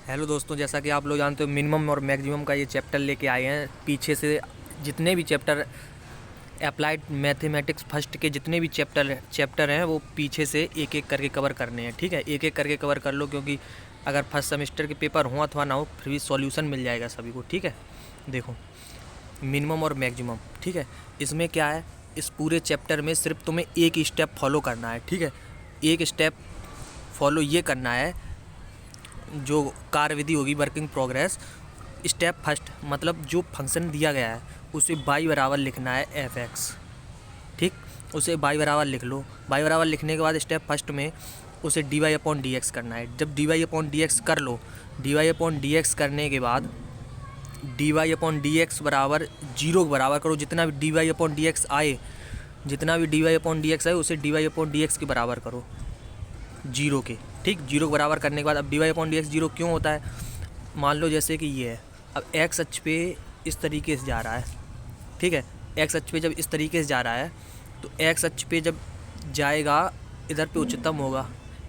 Hello दोस्तों, जैसा कि आप लोग जानते हो मिनिमम और मैक्सिमम का ये चैप्टर लेके आए हैं। पीछे से जितने भी चैप्टर अप्लाइड मैथमेटिक्स फर्स्ट के जितने भी चैप्टर हैं वो पीछे से एक एक करके कवर करने हैं। ठीक है, एक एक करके कवर कर लो, क्योंकि अगर फर्स्ट सेमेस्टर के पेपर हो अथवा ना हो फिर भी सॉल्यूशन मिल जाएगा सभी को। ठीक है, देखो मिनिमम और मैक्सिमम। ठीक है, इसमें क्या है, इस पूरे चैप्टर में सिर्फ तुम्हें एक ही स्टेप फॉलो करना है। ठीक है, एक स्टेप फॉलो ये करना है, जो कार्यविधि होगी वर्किंग प्रोग्रेस। स्टेप फर्स्ट मतलब जो फंक्शन दिया गया है उसे y बराबर लिखना है एफ एक्स। ठीक, उसे y बराबर लिख लो। y बराबर लिखने के बाद स्टेप फर्स्ट में उसे dy अपॉन डी एक्स करना है। जब dy अपॉन डी एक्स कर लो, dy अपॉन डी एक्स करने के बाद dy अपॉन डी एक्स बराबर 0 के बराबर करो। जितना भी dy अपॉन डी एक्स आए, जितना भी dy अपॉन डी एक्स आए उसे dy अपॉन डी एक्स के बराबर करो 0 के। ठीक, 0 के बराबर करने के बाद अब dy अपॉन डी एक्स 0 क्यों होता है, मान लो जैसे कि ये है, अब x अक्ष पे इस तरीके से जा रहा है। ठीक है, x अक्ष पे जब इस तरीके से जा रहा है तो x अक्ष पे जब जाएगा इधर पे उच्चतम होगा,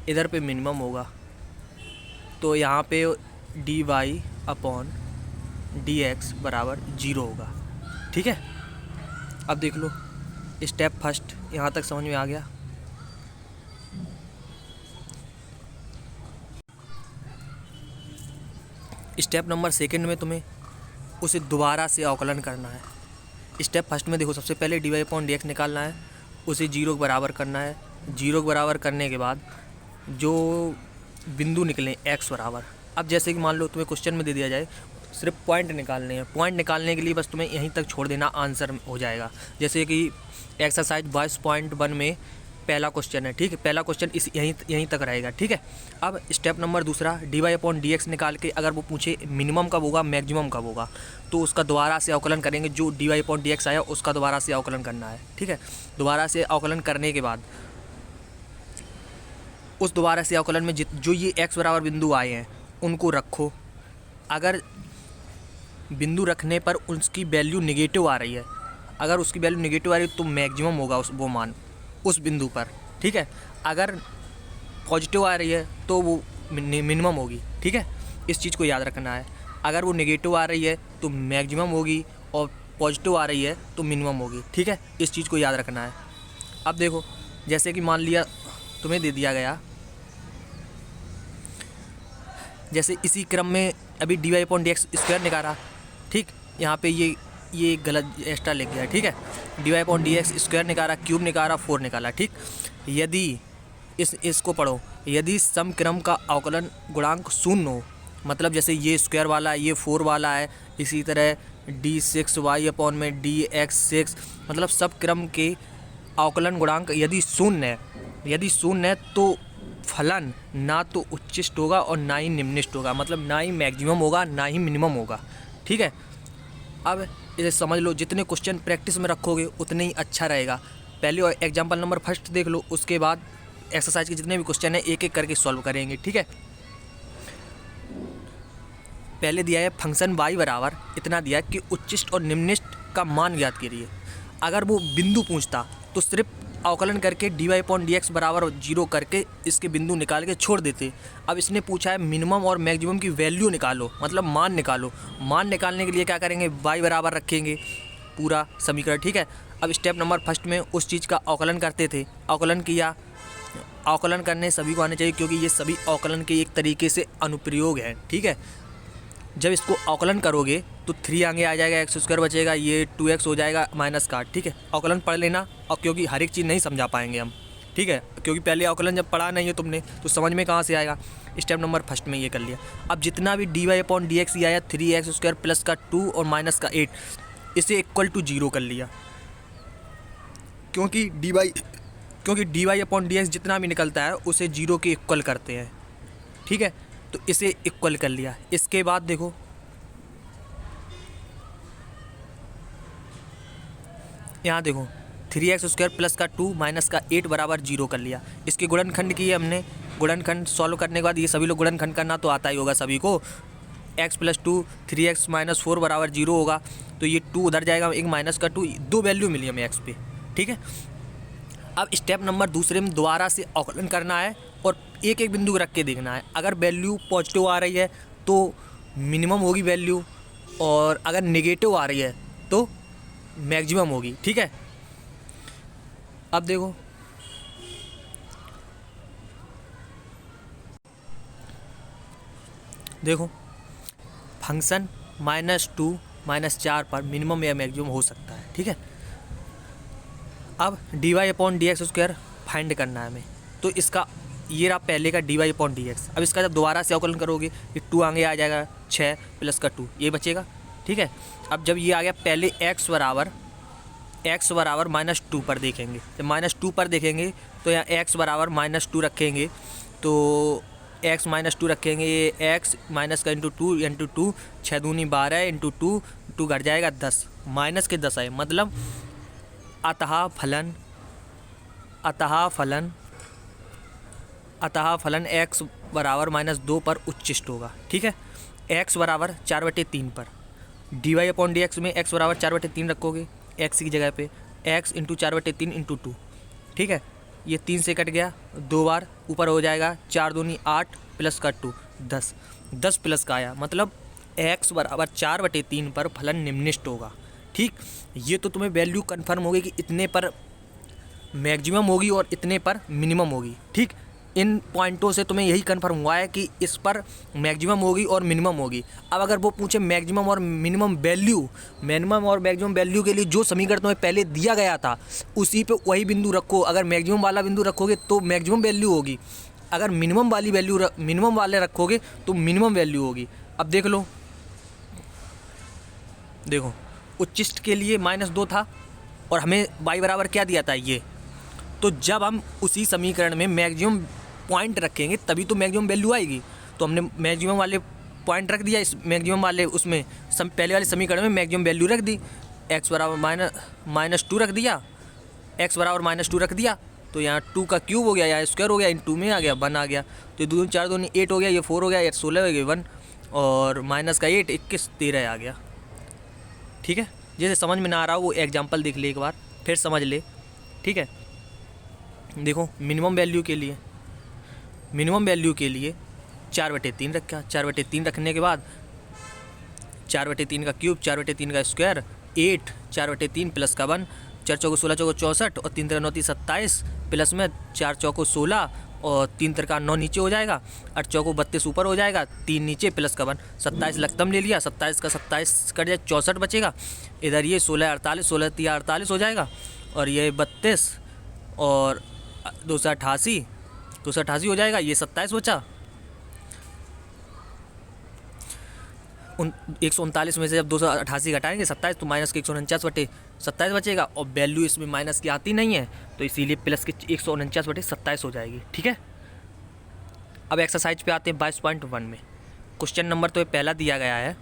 इधर पे मिनिमम होगा, तो यहाँ पे dy अपॉन डी एक्स बराबर 0 होगा। ठीक है, अब देख लो स्टेप फर्स्ट यहाँ तक समझ में आ गया। स्टेप नंबर सेकंड में तुम्हें उसे दोबारा से अवकलन करना है। स्टेप फर्स्ट में देखो, सबसे पहले dy अपॉन डी एक्स निकालना है, उसे 0 के बराबर करना है। 0 के बराबर करने के बाद जो बिंदु निकले x बराबर, अब जैसे कि मान लो तुम्हें क्वेश्चन में दे दिया जाए सिर्फ पॉइंट निकालने हैं। पॉइंट निकालने के लिए बस तुम्हें यहीं तक छोड़ देना, आंसर हो जाएगा। जैसे कि एक्सरसाइज 22.1 में पहला क्वेश्चन है। ठीक है, पहला क्वेश्चन इस यहीं तक रहेगा। ठीक है, अब स्टेप नंबर दूसरा dy अपॉन डी एक्स निकाल के अगर वो पूछे मिनिमम कब होगा मैक्सिमम कब होगा तो उसका दोबारा से अवकलन करेंगे। जो dy अपॉन डी एक्स आया उसका दोबारा से अवकलन करना है। ठीक है, दोबारा से अवकलन करने के बाद उस दोबारा से अवकलन में जो ये x बराबर बिंदु आए हैं उनको रखो। अगर बिंदु रखने पर उसकी वैल्यू नेगेटिव आ रही है, अगर उसकी वैल्यू नेगेटिव आ रही है तो मैक्सिमम होगा वो मान उस बिंदु पर। ठीक है, अगर पॉजिटिव आ रही है तो वो मिनिमम होगी। ठीक है, इस चीज़ को याद रखना है। अगर वो नेगेटिव आ रही है तो मैक्सिमम होगी और पॉजिटिव आ रही है तो मिनिमम होगी। ठीक है, इस चीज़ को याद रखना है। अब देखो, जैसे कि मान लिया तुम्हें दे दिया गया, जैसे इसी क्रम में अभी dy upon d x square निकाला। ठीक, यहाँ पे ये गलत एक्स्ट्रा लिख गया। ठीक है, dy upon d x square निकाला, क्यूब निकाला, 4 निकाला। ठीक, यदि इसको पढ़ो, यदि समक्रम का अवकलन गुणांक 0 हो, मतलब जैसे ये स्क्वायर वाला ये 4 वाला है, इसी तरह d6y अपॉन में dx6, मतलब सब क्रम के अवकलन गुणांक यदि 0 है, यदि 0 है तो फलन ना तो उच्चिष्ट होगा और ना ही निम्निष्ट होगा, मतलब ना ही मैक्सिमम होगा ना ही मिनिमम होगा। ठीक है, अब इसे समझ लो, जितने क्वेश्चन प्रैक्टिस में रखोगे उतने ही अच्छा रहेगा। पहले एग्जाम्पल नंबर फर्स्ट देख लो, उसके बाद एक्सरसाइज के जितने भी क्वेश्चन हैं एक एक करके सॉल्व करेंगे। ठीक है, पहले दिया है फंक्शन y बराबर इतना दिया है कि उच्चिष्ट और निम्निष्ट का मान ज्ञात करिए। अगर वो बिंदु पूछता तो सिर्फ अवकलन करके dy अपॉन डी एक्स बराबर 0 करके इसके बिंदु निकाल के छोड़ देते। अब इसने पूछा है मिनिमम और मैक्सिमम की वैल्यू निकालो, मतलब मान निकालो। मान निकालने के लिए क्या करेंगे, y बराबर रखेंगे पूरा समीकरण। ठीक है, अब स्टेप नंबर फर्स्ट में उस चीज़ का अवकलन करते थे, अवकलन किया। अवकलन करने सभी को आने चाहिए क्योंकि ये सभी अवकलन के एक तरीके से अनुप्रयोग हैं। ठीक है, जब इसको अवकलन करोगे तो 3 आगे आ जाएगा, एक्स स्क्वायर बचेगा, ये 2x हो जाएगा माइनस का। ठीक है, अवकलन पढ़ लेना, और क्योंकि हर एक चीज़ नहीं समझा पाएंगे हम। ठीक है, क्योंकि पहले अवकलन जब पढ़ा नहीं है तुमने तो समझ में कहाँ से आएगा। स्टेप नंबर फर्स्ट में ये कर लिया। अब जितना भी dy अपॉन डी एक्स आया 3x स्क्वायर प्लस का 2 और माइनस का 8, इसे इक्वल टू 0 कर लिया, क्योंकि dy अपॉन डी एक्स जितना भी निकलता है उसे 0 के इक्वल करते हैं। ठीक है, तो इसे इक्वल कर लिया। इसके बाद देखो, यहाँ देखो 3x स्क्वायर प्लस का 2 माइनस का 8 बराबर 0 कर लिया। इसके गुणनखंड किए हमने, गुणनखंड सॉल्व करने के बाद ये सभी लोग गुणनखंड करना तो आता ही होगा सभी को। x प्लस 2 3x माइनस 4 बराबर 0 होगा, तो ये 2 उधर जाएगा, एक माइनस का 2, 2 वैल्यू मिली हमें x पे। ठीक है, अब स्टेप नंबर दूसरे में दोबारा से अवकलन करना है और एक एक बिंदु रख के देखना है। अगर वैल्यू पॉजिटिव आ रही है तो मिनिमम होगी वैल्यू, और अगर नेगेटिव आ रही है तो मैक्सिमम होगी। ठीक है, अब देखो देखो फंक्शन -2 -4 पर मिनिमम या मैक्सिमम हो सकता है। ठीक है, अब dy/dx² फाइंड करना है हमें। तो इसका ये रहा पहले का dy/dx। अब इसका जब दोबारा से अवकलन करोगे ये 2 आगे आ जाएगा, 6 प्लस का 2 ये बचेगा। ठीक है, अब जब ये आ गया पहले x बराबर -2 पर देखेंगे, जब -2 पर देखेंगे तो यहाँ x बराबर -2 रखेंगे, तो x -2 रखेंगे, ये x माइनस का इंटू 2 6 दूनी 12 इंटू 2 घट जाएगा 10, माइनस के 10 आए, मतलब अतः फलन x बराबर -2 पर उच्चिष्ट होगा। ठीक है, x बराबर 4/3 पर dy/dx में x बराबर 4/3 रखोगे, x की जगह पे x इंटू 4/3 इंटू 2। ठीक है, ये 3 से कट गया, 2 बार ऊपर हो जाएगा, 4 दूनी 8 प्लस का 2 10 प्लस का आया, मतलब x बराबर 4/3 पर फलन निम्निष्ट होगा। ठीक, ये तो तुम्हें वैल्यू कन्फर्म होगी कि इतने पर मैक्सिमम होगी और इतने पर मिनिमम होगी। ठीक, इन पॉइंटों से तुम्हें यही कन्फर्म हुआ है कि इस पर मैक्सिमम होगी और मिनिमम होगी। अब अगर वो पूछे मैक्सिमम और मिनिमम वैल्यू के लिए जो समीकरण तुम्हें पहले दिया गया था उसी पे वही बिंदु रखो। अगर मैक्सिमम वाला बिंदु रखोगे तो मैक्सिमम वैल्यू होगी, अगर मिनिमम वाले रखोगे तो मिनिमम वैल्यू होगी। अब देख लो, देखो उच्चिष्ट के लिए -2 था और हमें y बराबर क्या दिया था ये, तो जब हम उसी समीकरण में मैक्सिमम पॉइंट रखेंगे तभी तो मैक्सिमम वैल्यू आएगी। तो हमने मैक्सिमम वाले पॉइंट रख दिया, इस मैक्सिमम वाले उसमें पहले वाले समीकरण में मैक्सिमम वैल्यू रख दी, x बराबर -2 रख दिया, x बराबर -2 रख दिया, तो यहाँ 2 का क्यूब हो गया, यहाँ स्क्वायर हो गया, इन 2 में आ गया 1 आ गया, तो 2 4 2 8 हो गया, ये 4 हो गया, ये 16 हो गया 1, और माइनस का 8 21 13 आ गया। ठीक है, जैसे समझ में ना आ रहा हो वो एग्जाम्पल देख ले एक बार, फिर समझ ले। ठीक है, देखो मिनिमम वैल्यू के लिए 4/3 रखा, 4/3 रखने के बाद 4/3 का क्यूब, 4/3 का स्क्वायर, 8 4/3 प्लस का 1, 4 चौको 16 चौको 64 और 3 3 9 27 प्लस में 4 चौको 16 और 3 3 9 नीचे हो जाएगा, 8 चौको 32 ऊपर हो जाएगा, 3 नीचे प्लस का 1, 27 लक्षतम ले लिया, 27 का 27 कट जाए 64 बचेगा, इधर ये 16 48 16 3 48 हो जाएगा, और ये 32 और 288 हो जाएगा, ये 27 बचा। 139 में से जब 288 घटाएंगे 27 तो माइनस के 149/27 बचेगा, और वैल्यू इसमें माइनस की आती नहीं है तो इसीलिए प्लस के 149/27 हो जाएगी। ठीक है, अब एक्सरसाइज पे आते हैं 22.1 में। क्वेश्चन नंबर तो ये पहला दिया गया है,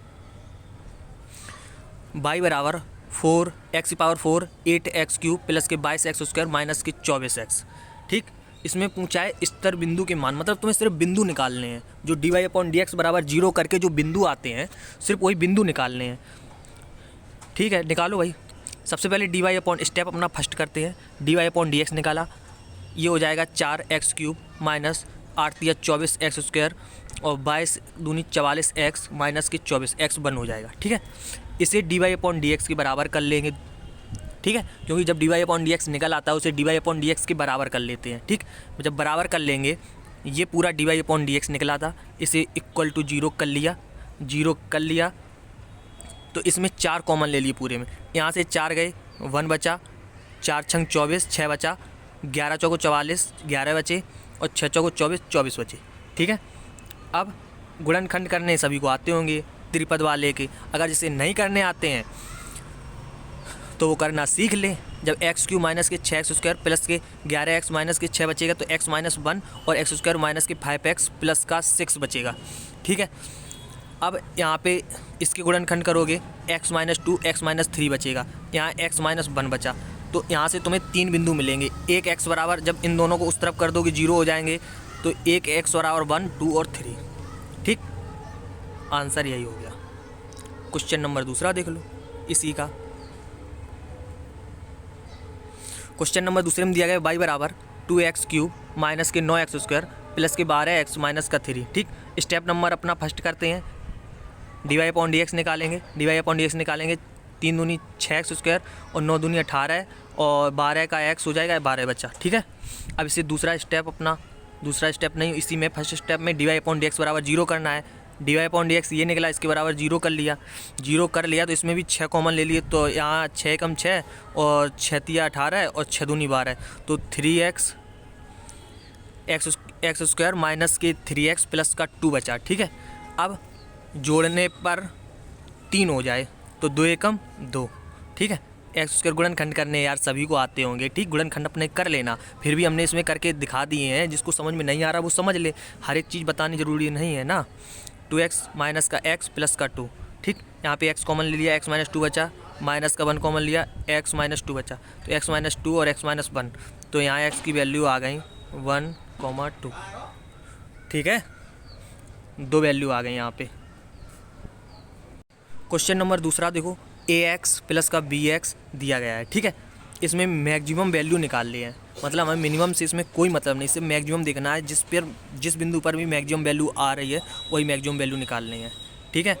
y बराबर 4x⁴ 8x³ प्लस के 22x² माइनस के 24x। ठीक, इसमें पूछा है स्तर बिंदु के मान, मतलब तुम्हें सिर्फ बिंदु निकालने हैं, जो dy/dx बराबर 0 करके जो बिंदु आते हैं सिर्फ वही बिंदु निकालने हैं। ठीक है, निकालो भाई। सबसे पहले स्टेप अपना फर्स्ट करते हैं, dy/dx निकाला, ये हो जाएगा 4x³ माइनस 8 × 24x² और 22 दूनी 44x माइनस के 24x 1 हो जाएगा। ठीक है, इसे dy/dx के बराबर कर लेंगे। ठीक है, क्योंकि जब dy/dx निकल आता है उसे dy/dx के बराबर कर लेते हैं। ठीक, जब बराबर कर लेंगे, ये पूरा dy/dx निकला था, इसे इक्वल टू 0 कर लिया, तो इसमें 4 कॉमन ले लिए पूरे में, यहाँ से 4 गए, 1 बचा, 4 छंग 24 6 बचा, 11 चौको 44 11 बचे, और 6 चौको 24 बचे। ठीक है, अब गुणनखंड करने सभी को आते होंगे त्रिपद वाले के, अगर जिसे नहीं करने आते हैं तो वो करना सीख ले। जब x³ माइनस के 6x² प्लस के 11x माइनस के 6 बचेगा तो x माइनस 1 और x² माइनस के 5x प्लस का 6 बचेगा। ठीक है, अब यहाँ पे इसके गुणनखंड करोगे, x माइनस 2 x माइनस 3 बचेगा, यहाँ x माइनस 1 बचा, तो यहाँ से तुम्हें 3 बिंदु मिलेंगे। एक x बराबर, जब इन दोनों को उस तरफ कर दोगे 0 हो जाएंगे, तो एक x बराबर 1 2 और 3। ठीक, आंसर यही हो गया। क्वेश्चन नंबर दूसरा देख लो इसी का। क्वेश्चन नंबर दूसरे में दिया गया y बराबर 2x³ माइनस के 9x² प्लस के 12x माइनस का 3। ठीक, स्टेप नंबर अपना फर्स्ट करते हैं, d y upon d x निकालेंगे, d y upon d x निकालेंगे, 3 दूनी 6x² और 9 दूनी 18 और 12 का x हो जाएगा, 12 बच्चा। ठीक है, अब इसे दूसरा स्टेप अपना, दूसरा स्टेप नहीं, इसी में फर्स्ट स्टेप में d y upon d x बराबर 0 करना है। D y upon d x ये निकला, इसके बराबर 0 कर लिया, 0 कर लिया तो इसमें भी 6 कॉमन ले लिए, तो यहाँ 6 कम 6 और 6 तिया 18 और 6 दूनी 12, तो 3x एक्स स्क्वायर माइनस के 3x प्लस का 2 बचा। ठीक है, अब जोड़ने पर 3 हो जाए तो 2 एकम 2। ठीक है, एक्स स्क्वायर गुणनखंड करने यार सभी को आते होंगे, ठीक, गुणनखंड अपने कर लेना, फिर भी हमने इसमें करके दिखा दिए हैं, जिसको समझ में नहीं आ रहा वो समझ ले, हर एक चीज़ बतानी ज़रूरी नहीं है ना। 2x माइनस का x प्लस का 2, ठीक, यहाँ पे x कॉमन ले लिया, x माइनस 2 बचा, माइनस का 1 कॉमन लिया, x माइनस 2 बचा, तो x माइनस 2 और x माइनस 1, तो यहाँ x की वैल्यू आ गई 1,2। ठीक है, 2 वैल्यू आ गई यहाँ पे। क्वेश्चन नंबर दूसरा देखो, ax प्लस का bx दिया गया है। ठीक है, इसमें मैक्सिमम वैल्यू निकाल लिए हैं, मतलब हमें मिनिमम से इसमें कोई मतलब नहीं, सिर्फ मैक्सिमम देखना है, जिस बिंदु पर भी मैक्सिमम वैल्यू आ रही है वही मैक्सिमम वैल्यू निकालनी है। ठीक है,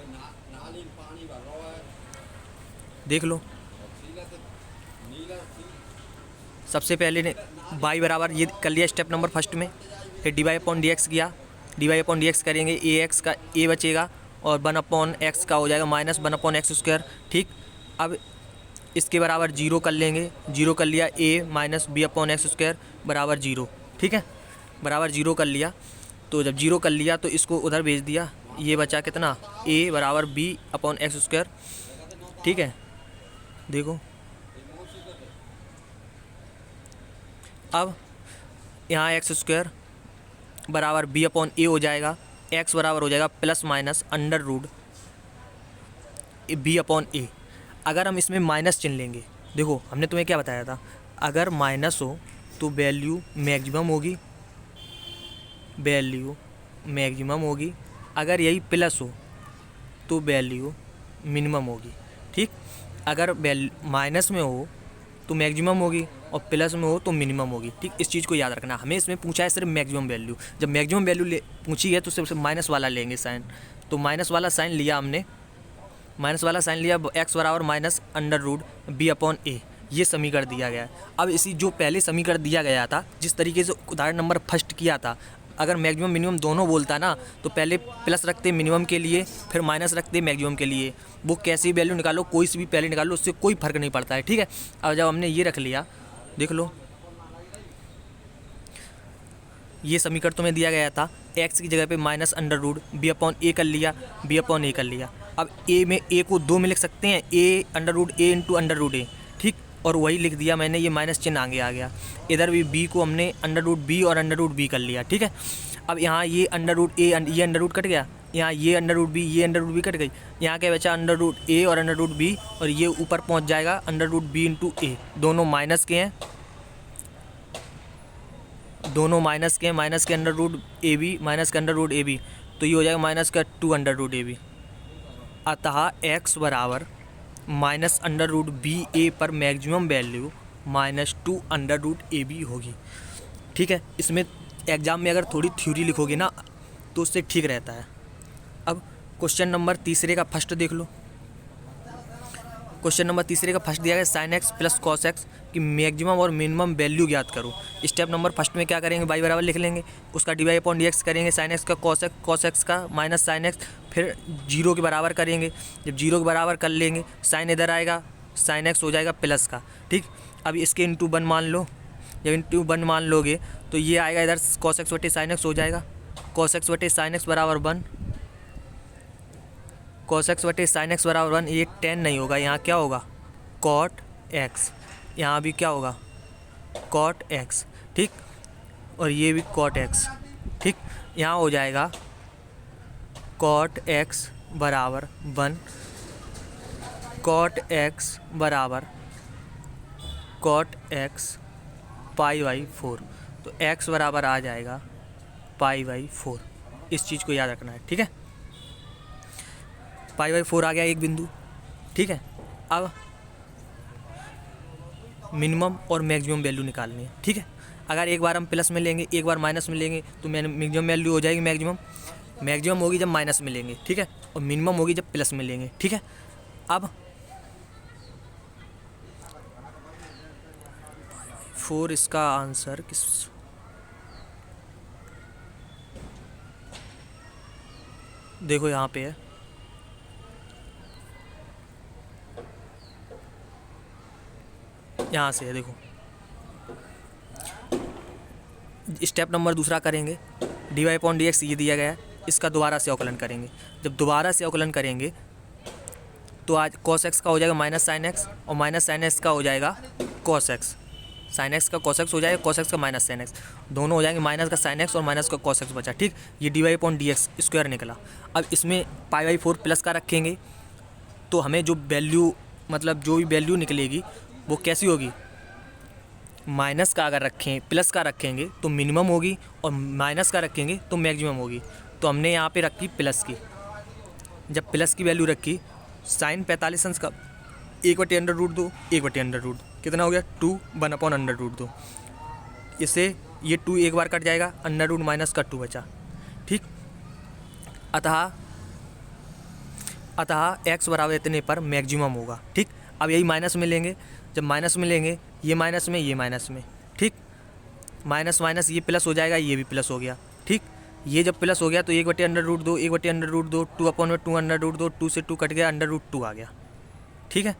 देख लो, सबसे पहले ने y बराबर ये कर लिया स्टेप नंबर फर्स्ट में, फिर d y upon d x किया, d y upon d x करेंगे, ए एक्स का a बचेगा और 1 अपॉन एक्स का हो जाएगा माइनस 1 अपॉन एक्स स्क्वायर। ठीक, अब इसके बराबर 0 कर लेंगे, 0 कर लिया, a minus b upon x square बराबर 0। ठीक है, बराबर 0 कर लिया, तो जब 0 कर लिया तो इसको उधर भेज दिया, ये बचा कितना, a बराबर b अपॉन एक्स स्क्वायर। ठीक है, देखो अब यहाँ एक्स स्क्वायर बराबर b अपॉन a हो जाएगा, x बराबर हो जाएगा plus minus under root b upon a। अगर हम इसमें माइनस चिन्ह लेंगे, देखो हमने तुम्हें क्या बताया था, अगर माइनस हो तो वैल्यू मैक्सिमम होगी, वैल्यू मैक्सिमम होगी, अगर यही प्लस हो तो वैल्यू मिनिमम होगी। ठीक, अगर माइनस में हो तो मैक्सिमम होगी और प्लस में हो तो मिनिमम होगी। ठीक, इस चीज़ को याद रखना, हमें इसमें पूछा है सिर्फ मैक्सिमम वैल्यू, जब मैक्सिमम वैल्यू पूछी है तो सिर्फ माइनस वाला लेंगे साइन, तो माइनस वाला साइन लिया हमने, माइनस वाला साइन लिया, x बराबर minus under root b upon a, ये समीकरण दिया गया है। अब इसी जो पहले समीकरण दिया गया था, जिस तरीके से उदाहरण नंबर फर्स्ट किया था, अगर मैक्सिमम मिनिमम दोनों बोलता ना तो पहले प्लस रखते मिनिमम के लिए, फिर माइनस रखते मैक्सिमम के लिए, वो कैसी वैल्यू निकालो, कोई सी भी पहले निकालो, उससे कोई फ़र्क नहीं पड़ता है। ठीक है, अब जब हमने ये रख लिया, देख लो ये समीकरण तुम्हें दिया गया था, x की जगह पे minus under root b upon a कर लिया, b अपॉन a कर लिया। अब a में a को 2 में लिख सकते हैं, a under root a into under root a। ठीक, और वही लिख दिया मैंने, ये माइनस चिन्ह आगे आ गया, इधर भी b को हमने अंडर रूट b और अंडर रूट b कर लिया। ठीक है, अब यहाँ ये अंडर रूट a, ये अंडर रूट कट गया, यहाँ ये अंडर रूट b, ये अंडर रूट b कट गई, यहाँ क्या बचा अंडर रूट a और अंडर रूट b, और ये ऊपर पहुँच जाएगा under root b into a, दोनों माइनस के हैं, दोनों माइनस के हैं, माइनस के under root a B, minus के अंडर रूट ए बी, तो ये हो जाएगा माइनस का 2 अंडर रूट ए बी। अतः x बराबर minus under root b a पर maximum value minus 2 under root a b होगी। ठीक है, इसमें एग्ज़ाम में अगर थोड़ी थ्योरी लिखोगे ना तो उससे ठीक रहता है। अब क्वेश्चन नंबर तीसरे का फर्स्ट देख लो, क्वेश्चन नंबर तीसरे का फर्स्ट दिया गया sine x plus cos x की मैक्सिमम और मिनिमम वैल्यू ज्ञात करो। स्टेप नंबर फर्स्ट में क्या करेंगे, y बराबर लिख लेंगे, उसका d y upon d x करेंगे, साइन एक्स का कॉस एक्स का माइनस साइन एक्स, फिर 0 के बराबर करेंगे, जब 0 के बराबर कर लेंगे साइन इधर आएगा, साइन एक्स हो जाएगा प्लस का। ठीक, अब इसके इंटू 1 मान लो, जब इंटू 1 मान लोगे तो ये आएगा इधर कॉस एक्स बटे साइन एक्स हो जाएगा, कॉस एक्स बटे साइन एक्स बराबर 1, कॉस एक्स बटे साइन एक्स बराबर 1, ये 10 नहीं होगा, यहाँ क्या होगा कॉट एक्स, यहाँ भी क्या होगा कॉट एक्स। ठीक, और ये भी कॉट एक्स। ठीक, यहाँ हो जाएगा कॉट एक्स बराबर 1, कॉट एक्स बराबर कॉट एक्स पाई बाई 4, तो एक्स बराबर आ जाएगा पाई बाई 4, इस चीज़ को याद रखना है। ठीक है, पाई बाई 4 आ गया एक बिंदु। ठीक है, अब मिनिमम और मैक्सिमम वैल्यू निकालनी है। ठीक है, अगर एक बार हम प्लस में लेंगे, एक बार माइनस में लेंगे तो मैक्सिमम वैल्यू हो जाएगी मैक्सिमम, मैक्सिमम होगी जब माइनस में लेंगे, ठीक है, और मिनिमम होगी जब प्लस में लेंगे, ठीक है। अब 4 इसका आंसर किस, देखो यहाँ पे है, यहाँ से है, देखो स्टेप नंबर दूसरा करेंगे, dy अपॉन dx ये दिया गया है, इसका दोबारा से अवकलन करेंगे। जब दोबारा से अवकलन करेंगे तो आज cos x का हो जाएगा माइनस साइन एक्स, और माइनस साइन एक्स का हो जाएगा cos x, साइन एक्स का cos x हो जाएगा, cos x का माइनस साइन एक्स, दोनों हो जाएंगे माइनस का साइन एक्स और माइनस का cos x बचा, ठीक। ये dy अपॉन dx स्क्वायर निकला। अब इसमें π/4 प्लस का रखेंगे तो हमें जो वैल्यू, मतलब जो भी वैल्यू निकलेगी वो कैसी होगी, माइनस का अगर रखें प्लस का रखेंगे तो मिनिमम होगी, और माइनस का रखेंगे तो मैक्सिमम होगी। तो हमने यहाँ पे रखी प्लस की। जब प्लस की वैल्यू रखी, साइन 45 अंश का 1/√2, 1/√2 कितना हो गया 2, 1/√2। इससे ये 2 एक बार कट जाएगा, अंडर रूट माइनस का 2 बचा, ठीक। अतः x बराबर इतने पर मैक्सिमम होगा, ठीक। अब यही माइनस में लेंगे, जब माइनस में लेंगे ये माइनस में, ये माइनस में, ठीक, माइनस माइनस ये प्लस हो जाएगा, ये भी प्लस हो गया, ठीक। ये जब प्लस हो गया तो 1/√2, 1/√2, 2/2 2 से 2 कट गया, √2 आ गया, ठीक है।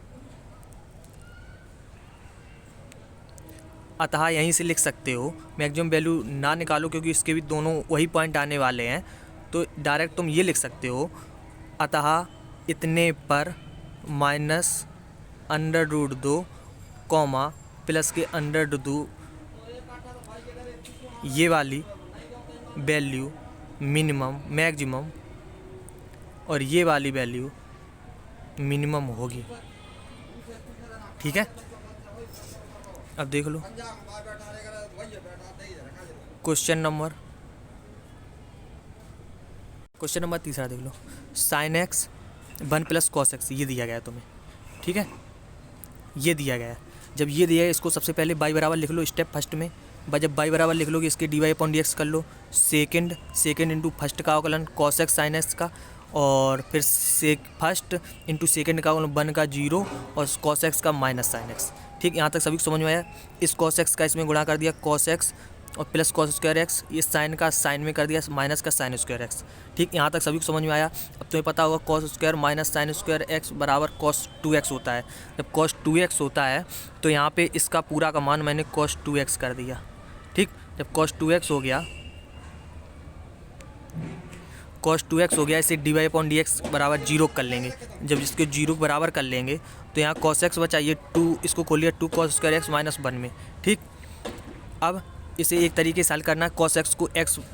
अतः यहीं से लिख सकते हो, मैक्सिमम वैल्यू ना निकालो क्योंकि इसके भी दोनों वही पॉइंट आने वाले हैं, तो डायरेक्ट तुम ये लिख सकते हो, अतः इतने पर माइनस √2 कॉमा प्लस के √2 ये वाली वैल्यू मिनिमम मैक्सिमम और ये वाली वैल्यू मिनिमम होगी, ठीक है। अब देख लो क्वेश्चन नंबर तीसरा देख लो, sine x 1 plus cos x ये दिया गया है तुम्हें, ठीक है, ये दिया गया है। जब ये दिया है इसको सबसे पहले y बराबर लिख लो स्टेप फर्स्ट में, जब y बराबर लिख लोगे इसके dy अपॉन dx कर लो, सेकंड इंटू फर्स्ट का अवकलन cos x sin x का, और फिर फर्स्ट इंटू सेकंड का अवकलन 1 का 0 और cos x का माइनस sin x, ठीक। यहाँ तक सभी को समझ में आया। इस cos x का इसमें गुणा कर दिया cos x और प्लस cos स्क्वायर x, ये साइन का साइन में कर दिया माइनस का साइन स्क्वायर x, ठीक। यहाँ तक सभी को समझ में आया। अब तुम्हें पता होगा cos square minus sine square x बराबर cos 2x होता है। जब cos 2x होता है तो यहाँ पे इसका पूरा का मान मैंने cos 2x कर दिया, ठीक। जब cos 2x हो गया, इसे dy अपॉन dx बराबर 0 कर लेंगे। जब इसके 0 बराबर कर लेंगे तो यहाँ cos x बचा, ये 2 इसको खोलिए 2 cos स्क्वायर x माइनस 1 में, ठीक। अब इसे एक तरीके से हल करना है, cos x को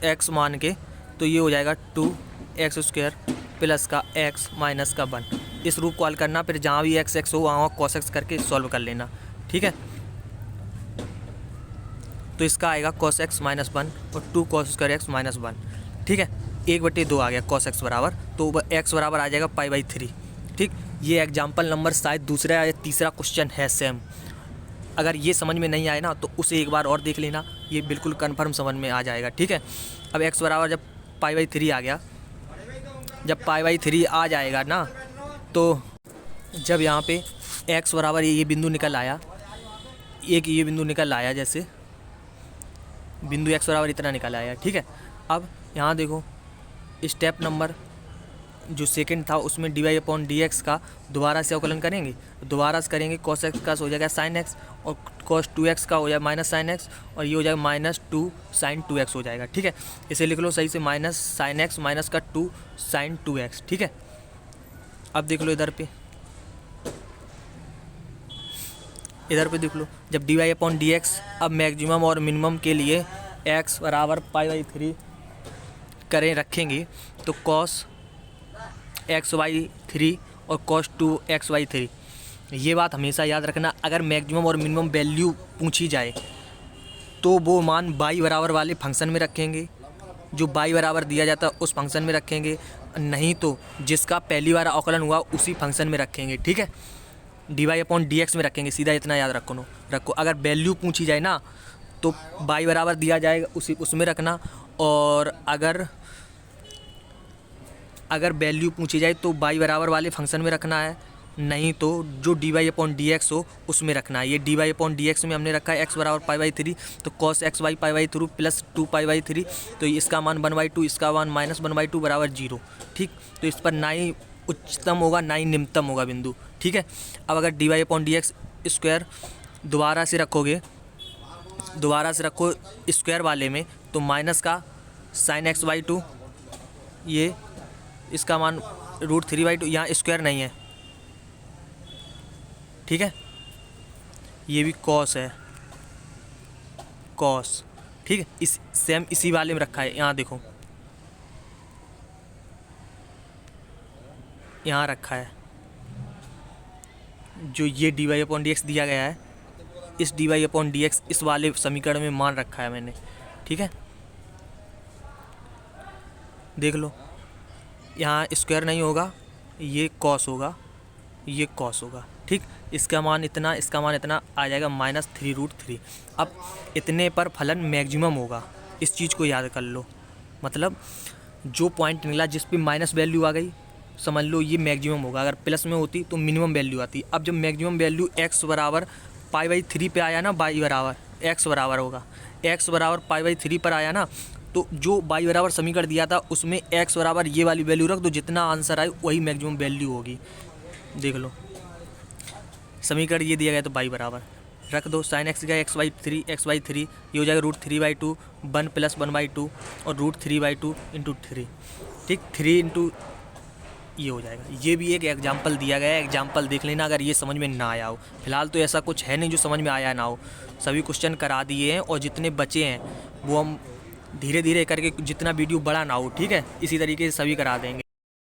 x मान के, तो ये हो जाएगा 2x स्क्वायर प्लस का x माइनस का 1। इस रूप को हल करना, फिर जहाँ भी x हो वहाँ cos x करके सॉल्व कर लेना, ठीक है। तो इसका आएगा cos x माइनस 1 और 2 cos स्क्वायर x माइनस 1, ठीक है। 1/2 आ गया cos x बराबर, तो x बराबर आ जाएगा π/3, ठीक। ये एग्जाम्पल नंबर शायद दूसरा या तीसरा क्वेश्चन है सेम। अगर ये समझ में नहीं आए ना तो उसे एक बार और देख लेना, ये बिल्कुल कन्फर्म समझ में आ जाएगा, ठीक है। अब x बराबर जब π/3 आ गया, जब π/3 आ जाएगा ना, तो जब यहाँ पे x बराबर ये बिंदु निकल आया, एक ये बिंदु निकल आया, जैसे बिंदु x बराबर इतना निकल आया, ठीक है। अब यहाँ देखो स्टेप नंबर जो सेकंड था उसमें dy अपॉन dx का दोबारा से अवकलन करेंगे, दोबारा से करेंगे cos x का हो जाएगा sin x और cos 2x का हो जाएगा माइनस sin x और ये हो जाएगा माइनस 2 sin 2x हो जाएगा, ठीक है। इसे लिख लो सही से, माइनस sin x माइनस का 2 sin 2x, ठीक है। अब देख लो इधर पे देख लो, जब dy अपॉन dx अब मैक्सिमम और मिनिमम के लिए x बराबर π/3 करें रखेंगे तो cos x/3 और cos 2x/3, ये बात हमेशा याद रखना। अगर मैक्सिमम और मिनिमम वैल्यू पूछी जाए तो वो मान y बराबर वाले फंक्शन में रखेंगे, जो y बराबर दिया जाता है उस फंक्शन में रखेंगे, नहीं तो जिसका पहली बार अवकलन हुआ उसी फंक्शन में रखेंगे, ठीक है। dy अपॉन dx में रखेंगे, सीधा इतना याद रखो। अगर वैल्यू पूछी जाए ना तो y बराबर दिया जाएगा उसमें रखना, और अगर अगर वैल्यू पूछी जाए तो y बराबर वाले फंक्शन में रखना है, नहीं तो जो dy/dx हो उसमें रखना है। ये dy/dx में हमने रखा है x बराबर π/3, तो cos x y π/3 प्लस 2π/3, तो इसका मान 1/2, इसका मान -1/2 बराबर 0। ठीक, तो इस पर ना ही उच्चतम होगा ना ही निम्नतम होगा बिंदु। ठीक है, अब अगर dy/dx स्क्वायर दोबारा से रखो स्क्वायर वाले में, तो माइनस का sin x/2, ये इसका मान √3/2, यहाँ स्क्वायर नहीं है। ठीक है, ये भी कॉस है, कॉस। ठीक है, इस सेम इसी वाले में रखा है। यहाँ देखो, यहाँ रखा है जो ये dy/dx दिया गया है, इस dy/dx इस वाले समीकरण में मान रखा है मैंने। ठीक है, देख लो, यहाँ स्क्वायर नहीं होगा, ये कॉस होगा, ये कॉस होगा। ठीक, इसका मान इतना, इसका मान इतना आ जाएगा -3√3। अब इतने पर फलन मैक्सिमम होगा, इस चीज़ को याद कर लो। मतलब जो पॉइंट निकला जिस पे माइनस वैल्यू आ गई, समझ लो ये मैक्सिमम होगा। अगर प्लस में होती तो मिनिमम वैल्यू आती। अब जब मैक्सिमम वैल्यू x बराबर π/3 पे आया ना, y बराबर x बराबर होगा, x बराबर π/3 पर आया ना, तो जो y बराबर समीकरण दिया था उसमें x बराबर ये वाली वैल्यू रख दो, जितना आंसर आए वही मैक्सिमम वैल्यू होगी। देख लो, समीकरण ये दिया गया तो y बराबर रख दो, sin x का x/3 ये हो जाएगा √3/2, 1 + 1/2 और √3/2 × 3। ठीक, 3 × ये हो जाएगा। ये भी एक एग्जाम्पल दिया गया है, एग्जाम्पल देख लेना अगर ये समझ में ना आया हो। फिलहाल तो ऐसा कुछ है नहीं जो समझ में आया ना हो, सभी क्वेश्चन करा दिए हैं और जितने बचे हैं वो हम धीरे धीरे करके, जितना वीडियो बड़ा ना हो, ठीक है, इसी तरीके से सभी करा देंगे।